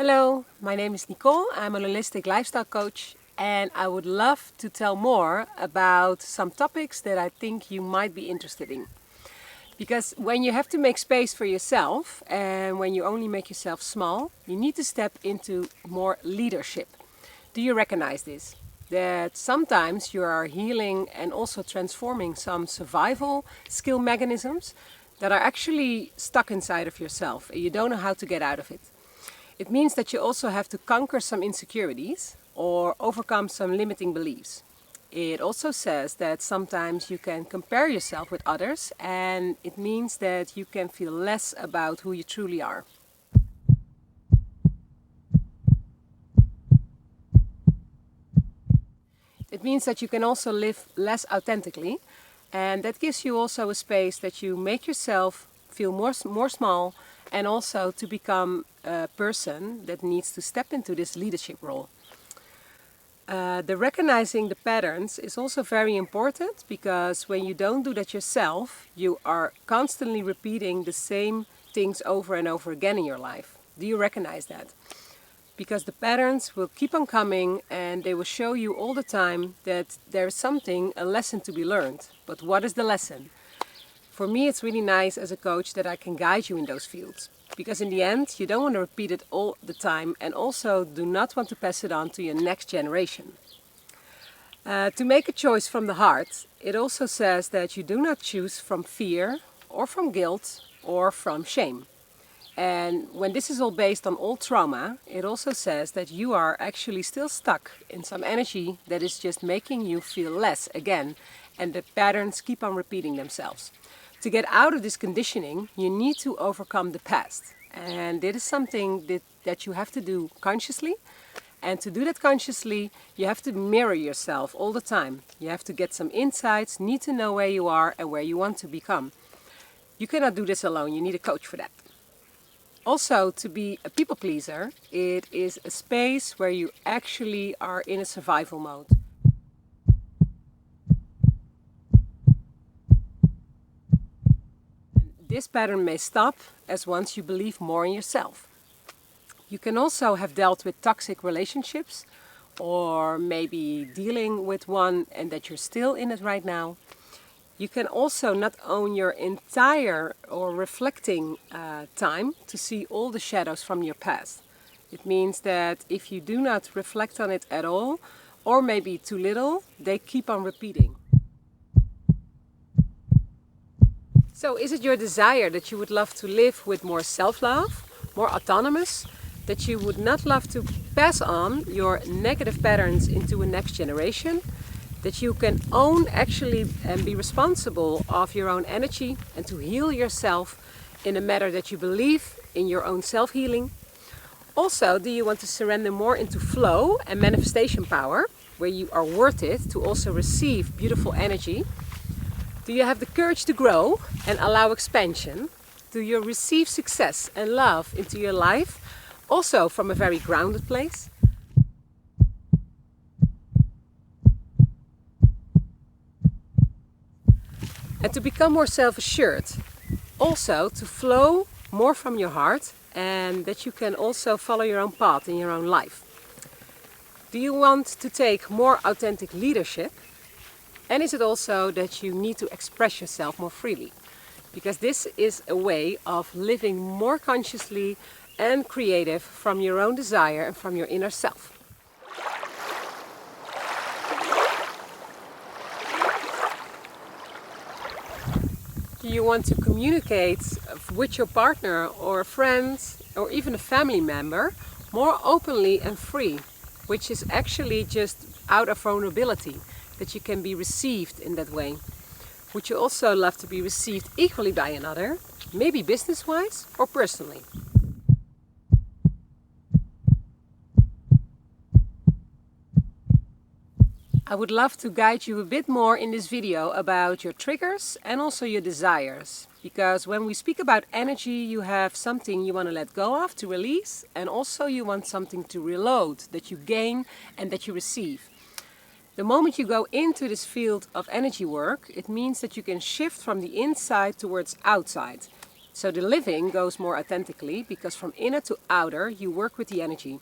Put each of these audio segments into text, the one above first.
Hello, my name is Nicole. I'm a holistic lifestyle coach and I would love to tell more about some topics that I think you might be interested in. Because when you have to make space for yourself and when you only make yourself small, you need to step into more leadership. Do you recognize this? That sometimes you are healing and also transforming some survival skill mechanisms that are actually stuck inside of yourself and you don't know how to get out of it. It means that you also have to conquer some insecurities or overcome some limiting beliefs. It also says that sometimes you can compare yourself with others, and it means that you can feel less about who you truly are. It means that you can also live less authentically, and that gives you also a space that you make yourself feel more small, and also to become a person that needs to step into this leadership role. The recognizing the patterns is also very important, because when you don't do that yourself, you are constantly repeating the same things over and over again in your life. Do you recognize that? Because the patterns will keep on coming and they will show you all the time that there's something, a lesson to be learned. But what is the lesson? For me, it's really nice as a coach that I can guide you in those fields. Because in the end, you don't want to repeat it all the time and also do not want to pass it on to your next generation. To make a choice from the heart, it also says that you do not choose from fear or from guilt or from shame. And when this is all based on old trauma, it also says that you are actually still stuck in some energy that is just making you feel less again, and the patterns keep on repeating themselves. To get out of this conditioning, you need to overcome the past. And it is something that you have to do consciously. And to do that consciously, you have to mirror yourself all the time. You have to get some insights, need to know where you are and where you want to become. You cannot do this alone, you need a coach for that. Also, to be a people pleaser, it is a space where you actually are in a survival mode. This pattern may stop as once you believe more in yourself. You can also have dealt with toxic relationships, or maybe dealing with one and that you're still in it right now. You can also not own your entire or reflecting time to see all the shadows from your past. It means that if you do not reflect on it at all, or maybe too little, they keep on repeating. So is it your desire that you would love to live with more self-love, more autonomous, that you would not love to pass on your negative patterns into a next generation, that you can own actually and be responsible of your own energy and to heal yourself in a matter that you believe in your own self-healing? Also, do you want to surrender more into flow and manifestation power, where you are worth it to also receive beautiful energy? Do you have the courage to grow and allow expansion? Do you receive success and love into your life, also from a very grounded place? And to become more self-assured, also to flow more from your heart, and that you can also follow your own path in your own life. Do you want to take more authentic leadership? And is it also that you need to express yourself more freely? Because this is a way of living more consciously and creative from your own desire and from your inner self. Do you want to communicate with your partner or a friend or even a family member more openly and free, which is actually just out of vulnerability, that you can be received in that way? Would you also love to be received equally by another, maybe business-wise or personally? I would love to guide you a bit more in this video about your triggers and also your desires. Because when we speak about energy, you have something you want to let go of, to release, and also you want something to reload, that you gain and that you receive. The moment you go into this field of energy work, it means that you can shift from the inside towards outside. So the living goes more authentically because from inner to outer you work with the energy.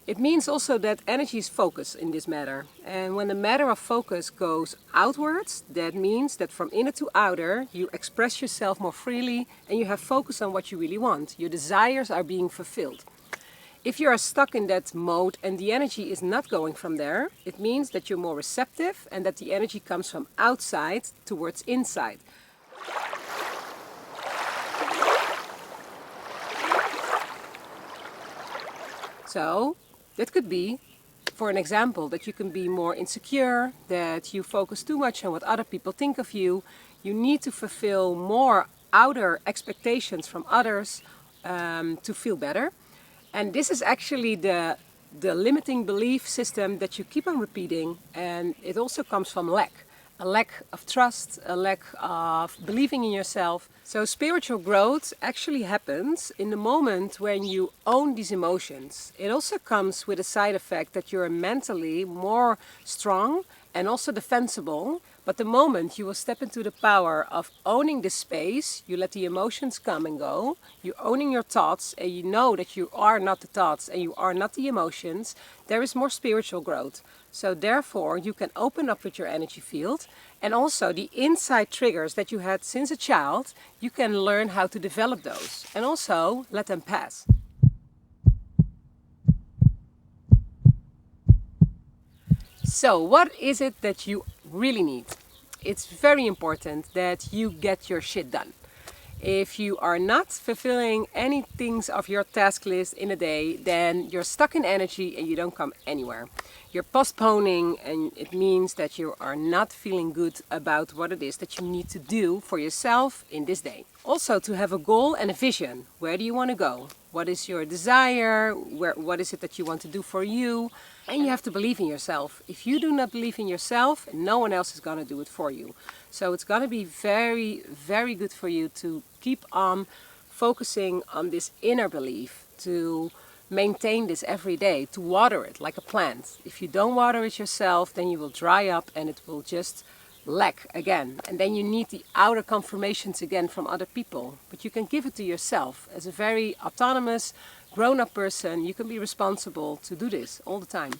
It means also that energy is focus in this matter. And when the matter of focus goes outwards, that means that from inner to outer you express yourself more freely and you have focus on what you really want. Your desires are being fulfilled. If you are stuck in that mode and the energy is not going from there, it means that you're more receptive and that the energy comes from outside towards inside. So that could be, for an example, that you can be more insecure, that you focus too much on what other people think of you. You need to fulfill more outer expectations from others to feel better. And this is actually the limiting belief system that you keep on repeating, and it also comes from lack. A lack of trust, a lack of believing in yourself. So spiritual growth actually happens in the moment when you own these emotions. It also comes with a side effect that you're mentally more strong and also defensible. But the moment you will step into the power of owning the space, you let the emotions come and go, you're owning your thoughts and you know that you are not the thoughts and you are not the emotions, there is more spiritual growth. So therefore you can open up with your energy field, and also the inside triggers that you had since a child, you can learn how to develop those and also let them pass. So what is it that you really need? It's very important that you get your shit done. If you are not fulfilling any things of your task list in a day, then you're stuck in energy and you don't come anywhere. You're postponing, and it means that you are not feeling good about what it is that you need to do for yourself in this day. Also, to have a goal and a vision. Where do you want to go? What is your desire? What is it that you want to do for you? And you have to believe in yourself. If you do not believe in yourself, no one else is going to do it for you. So it's going to be very, very good for you to keep on focusing on this inner belief, to maintain this every day, to water it like a plant. If you don't water it yourself, then you will dry up and it will just lack again. And then you need the outer confirmations again from other people. But you can give it to yourself. As a very autonomous, grown-up person, you can be responsible to do this all the time.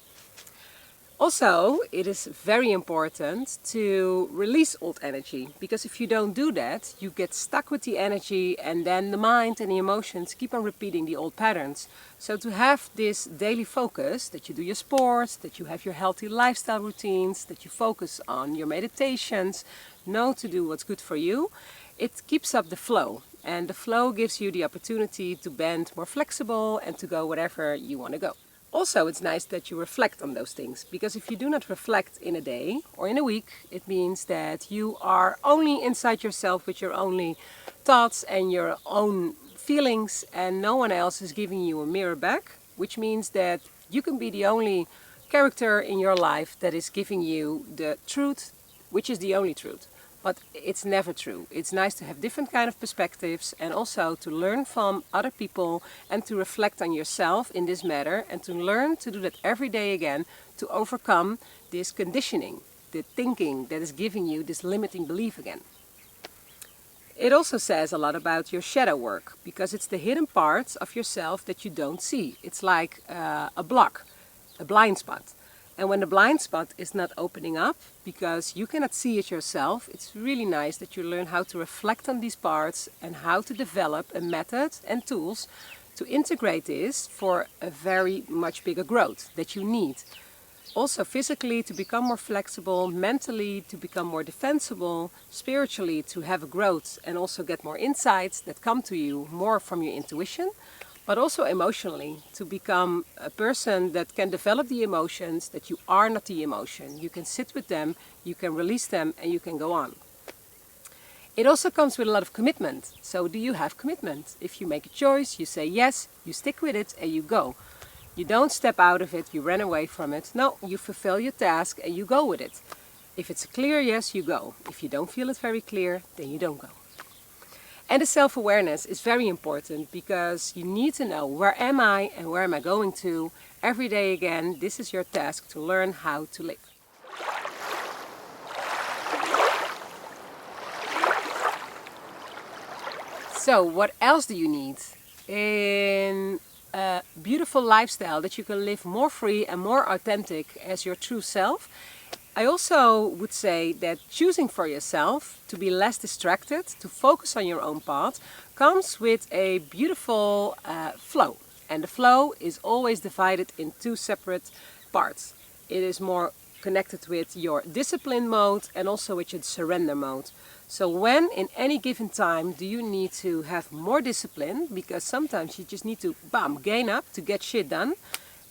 Also, it is very important to release old energy, because if you don't do that, you get stuck with the energy and then the mind and the emotions keep on repeating the old patterns. So to have this daily focus, that you do your sports, that you have your healthy lifestyle routines, that you focus on your meditations, know to do what's good for you, it keeps up the flow. And the flow gives you the opportunity to bend more flexible and to go wherever you want to go. Also, it's nice that you reflect on those things, because if you do not reflect in a day or in a week, it means that you are only inside yourself with your only thoughts and your own feelings, and no one else is giving you a mirror back, which means that you can be the only character in your life that is giving you the truth, which is the only truth. But it's never true. It's nice to have different kind of perspectives and also to learn from other people and to reflect on yourself in this matter and to learn to do that every day again to overcome this conditioning, the thinking that is giving you this limiting belief again. It also says a lot about your shadow work, because it's the hidden parts of yourself that you don't see. It's like a block, a blind spot. And when the blind spot is not opening up, because you cannot see it yourself, it's really nice that you learn how to reflect on these parts and how to develop a method and tools to integrate this for a very much bigger growth that you need. Also physically to become more flexible, mentally to become more defensible, spiritually to have a growth and also get more insights that come to you more from your intuition. But also emotionally, to become a person that can develop the emotions, that you are not the emotion. You can sit with them, you can release them, and you can go on. It also comes with a lot of commitment. So do you have commitment? If you make a choice, you say yes, you stick with it, and you go. You don't step out of it, you run away from it. No, you fulfill your task and you go with it. If it's a clear yes, you go. If you don't feel it very clear, then you don't go. And the self-awareness is very important, because you need to know where am I and where am I going to. Every day again, this is your task to learn how to live. So what else do you need? In a beautiful lifestyle that you can live more free and more authentic as your true self, I also would say that choosing for yourself to be less distracted, to focus on your own path, comes with a beautiful flow. And the flow is always divided in two separate parts. It is more connected with your discipline mode and also with your surrender mode. So when in any given time do you need to have more discipline, because sometimes you just need to gain up to get shit done,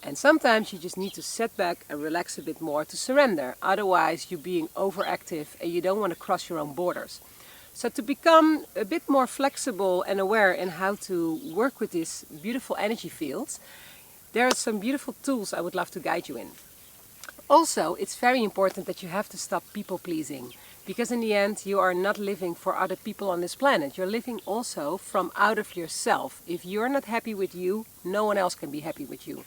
and sometimes you just need to sit back and relax a bit more to surrender. Otherwise you're being overactive and you don't want to cross your own borders. So to become a bit more flexible and aware in how to work with these beautiful energy fields, there are some beautiful tools I would love to guide you in. Also, it's very important that you have to stop people pleasing, because in the end you are not living for other people on this planet. You're living also from out of yourself. If you're not happy with you, no one else can be happy with you.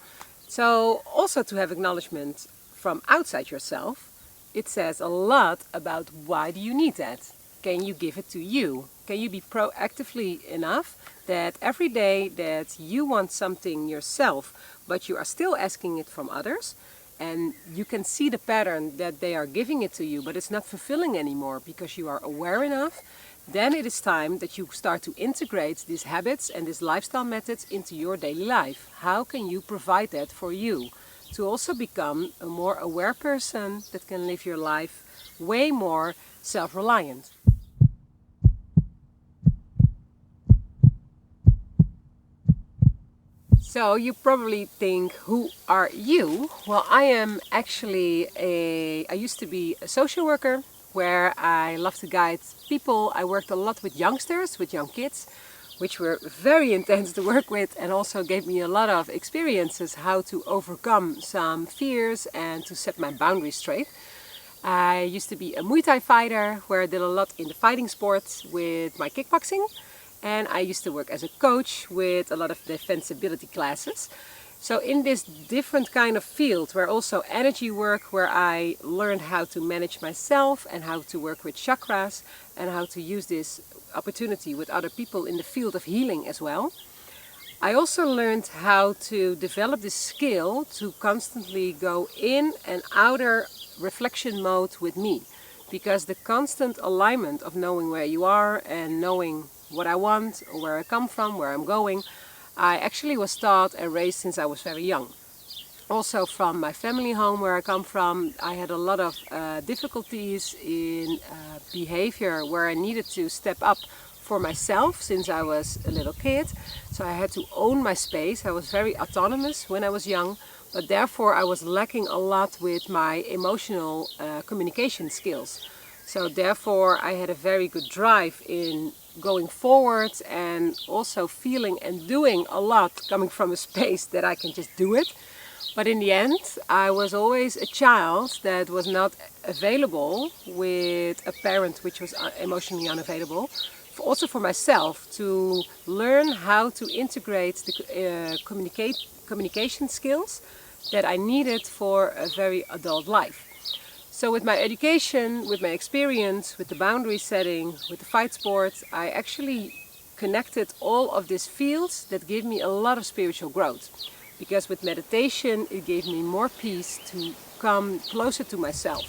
So also to have acknowledgement from outside yourself, it says a lot about why do you need that? Can you give it to you? Can you be proactively enough that every day that you want something yourself, but you are still asking it from others, and you can see the pattern that they are giving it to you, but it's not fulfilling anymore because you are aware enough, then it is time that you start to integrate these habits and these lifestyle methods into your daily life. How can you provide that for you? To also become a more aware person that can live your life way more self-reliant. So you probably think, who are you? Well, I am actually I used to be a social worker where I love to guide people. I worked a lot with youngsters, with young kids, which were very intense to work with and also gave me a lot of experiences how to overcome some fears and to set my boundaries straight. I used to be a Muay Thai fighter where I did a lot in the fighting sports with my kickboxing. And I used to work as a coach with a lot of defensibility classes. So in this different kind of field where also energy work, where I learned how to manage myself and how to work with chakras and how to use this opportunity with other people in the field of healing as well. I also learned how to develop this skill to constantly go in and outer reflection mode with me. Because the constant alignment of knowing where you are and knowing what I want, or where I come from, where I'm going, I actually was taught and raised since I was very young. Also from my family home where I come from, I had a lot of difficulties in behavior where I needed to step up for myself since I was a little kid. So I had to own my space. I was very autonomous when I was young, but therefore I was lacking a lot with my emotional communication skills. So therefore I had a very good drive in going forward and also feeling and doing a lot coming from a space that I can just do it. But in the end I was always a child that was not available with a parent which was emotionally unavailable. Also for myself to learn how to integrate the communication skills that I needed for a very adult life. So with my education, with my experience, with the boundary setting, with the fight sports, I actually connected all of these fields that gave me a lot of spiritual growth. Because with meditation it gave me more peace to come closer to myself.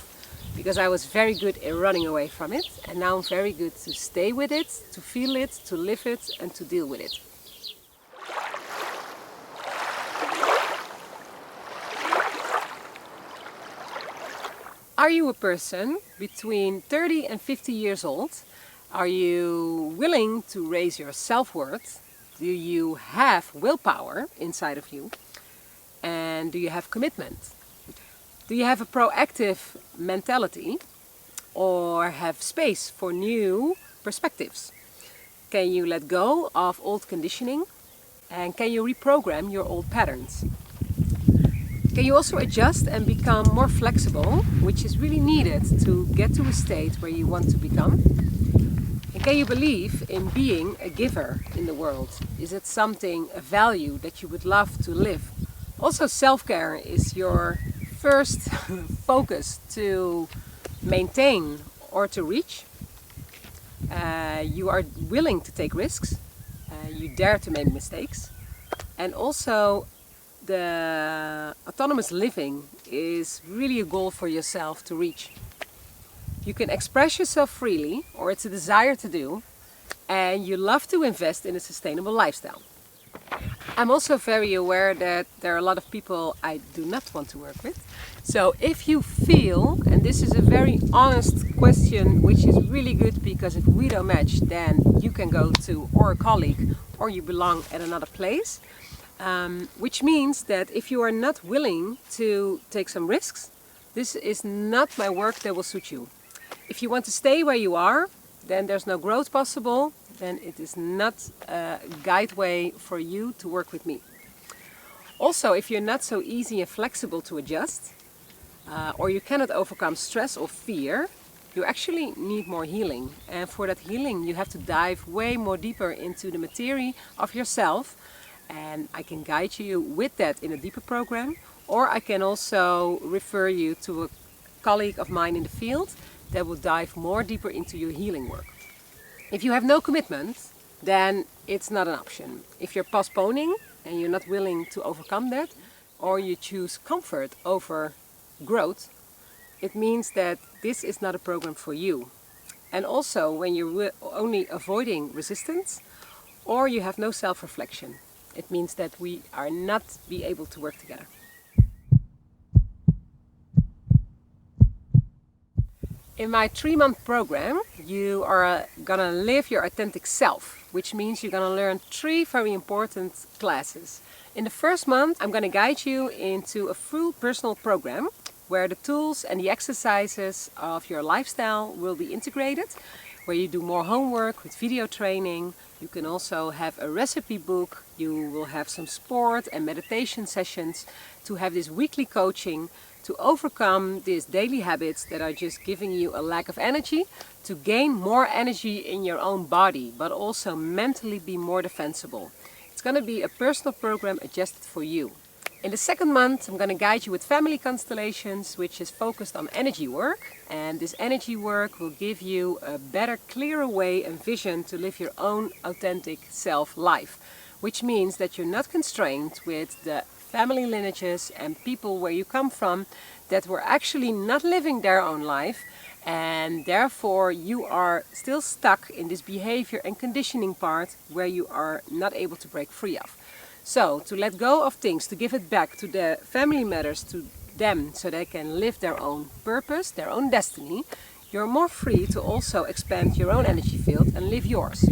Because I was very good at running away from it, and now I'm very good to stay with it, to feel it, to live it and to deal with it. Are you a person between 30 and 50 years old? Are you willing to raise your self-worth? Do you have willpower inside of you? And do you have commitment? Do you have a proactive mentality or have space for new perspectives? Can you let go of old conditioning? And can you reprogram your old patterns? Can you also adjust and become more flexible, which is really needed to get to a state where you want to become? And can you believe in being a giver in the world? Is it something, a value that you would love to live? Also, self-care is your first focus to maintain or to reach. You are willing to take risks, you dare to make mistakes, and also the autonomous living is really a goal for yourself to reach. You can express yourself freely, or it's a desire to do, and you love to invest in a sustainable lifestyle. I'm also very aware that there are a lot of people I do not want to work with. So if you feel, and this is a very honest question, which is really good, because if we don't match, then you can go to or a colleague or you belong at another place. Which means that if you are not willing to take some risks, this is not my work that will suit you. If you want to stay where you are, then there's no growth possible, then it is not a guide way for you to work with me. Also, if you're not so easy and flexible to adjust, or you cannot overcome stress or fear, you actually need more healing. And for that healing, you have to dive way more deeper into the materia of yourself. And I can guide you with that in a deeper program, or I can also refer you to a colleague of mine in the field that will dive more deeper into your healing work. If you have no commitment, then it's not an option. If you're postponing and you're not willing to overcome that, or you choose comfort over growth, it means that this is not a program for you. And also when you're only avoiding resistance, or you have no self-reflection, it means that we are not be able to work together. In my 3-month program, you are gonna live your authentic self, which means you're gonna learn 3 very important classes. In the first month, I'm gonna guide you into a full personal program where the tools and the exercises of your lifestyle will be integrated, where you do more homework with video training. You can also have a recipe book. You will have some sport and meditation sessions to have this weekly coaching to overcome these daily habits that are just giving you a lack of energy, to gain more energy in your own body, but also mentally be more defensible. It's going to be a personal program adjusted for you. In the second month, I'm going to guide you with family constellations, which is focused on energy work. And this energy work will give you a better, clearer way and vision to live your own authentic self life. Which means that you're not constrained with the family lineages and people where you come from that were actually not living their own life, and therefore you are still stuck in this behavior and conditioning part where you are not able to break free of. So to let go of things, to give it back to the family matters, to them, so they can live their own purpose, their own destiny, you're more free to also expand your own energy field and live yours.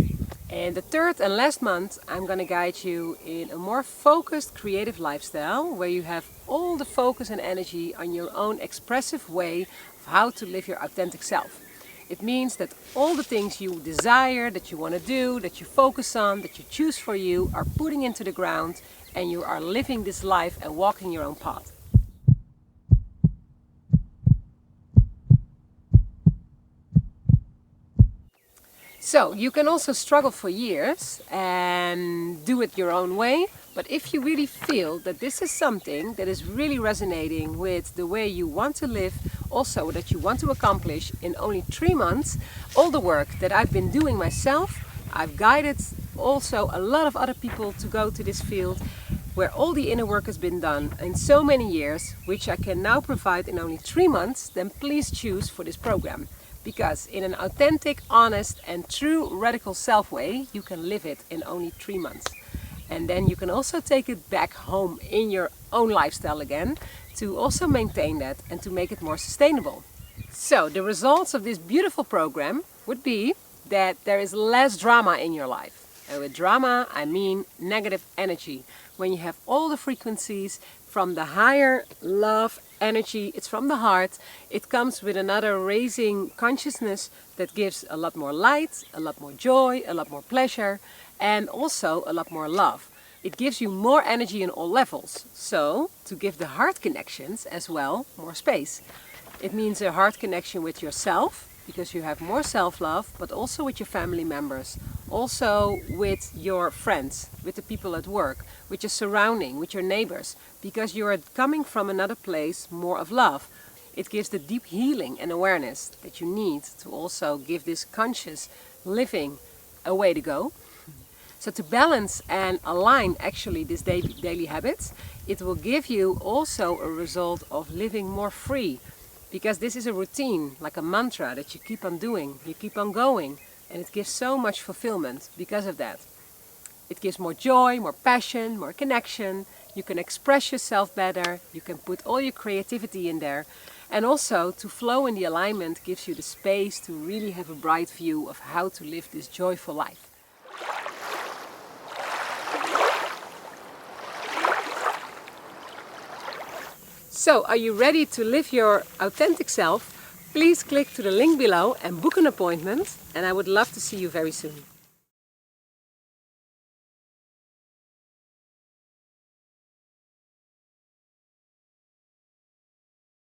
In the third and last month, I'm going to guide you in a more focused creative lifestyle where you have all the focus and energy on your own expressive way of how to live your authentic self. It means that all the things you desire, that you want to do, that you focus on, that you choose for you, are putting into the ground, and you are living this life and walking your own path. So you can also struggle for years and do it your own way, but if you really feel that this is something that is really resonating with the way you want to live, also that you want to accomplish in only 3 months, all the work that I've been doing myself, I've guided also a lot of other people to go to this field, where all the inner work has been done in so many years, which I can now provide in only 3 months, then please choose for this program. Because in an authentic, honest and true radical self way, you can live it in only 3 months. And then you can also take it back home in your own lifestyle again, to also maintain that and to make it more sustainable. So the results of this beautiful program would be that there is less drama in your life. And with drama, I mean negative energy. When you have all the frequencies from the higher love energy, it's from the heart, it comes with another raising consciousness that gives a lot more light, a lot more joy, a lot more pleasure, and also a lot more love. It gives you more energy in all levels. So, to give the heart connections as well more space. It means a heart connection with yourself, because you have more self-love, but also with your family members, also with your friends, with the people at work, with your surrounding, with your neighbors, because you are coming from another place more of love. It gives the deep healing and awareness that you need to also give this conscious living a way to go. So to balance and align actually these daily habits, it will give you also a result of living more free, because this is a routine, like a mantra that you keep on doing, you keep on going, and it gives so much fulfillment because of that. It gives more joy, more passion, more connection. You can express yourself better, you can put all your creativity in there, and also to flow in the alignment gives you the space to really have a bright view of how to live this joyful life. So, are you ready to live your authentic self? Please click to the link below and book an appointment, and I would love to see you very soon.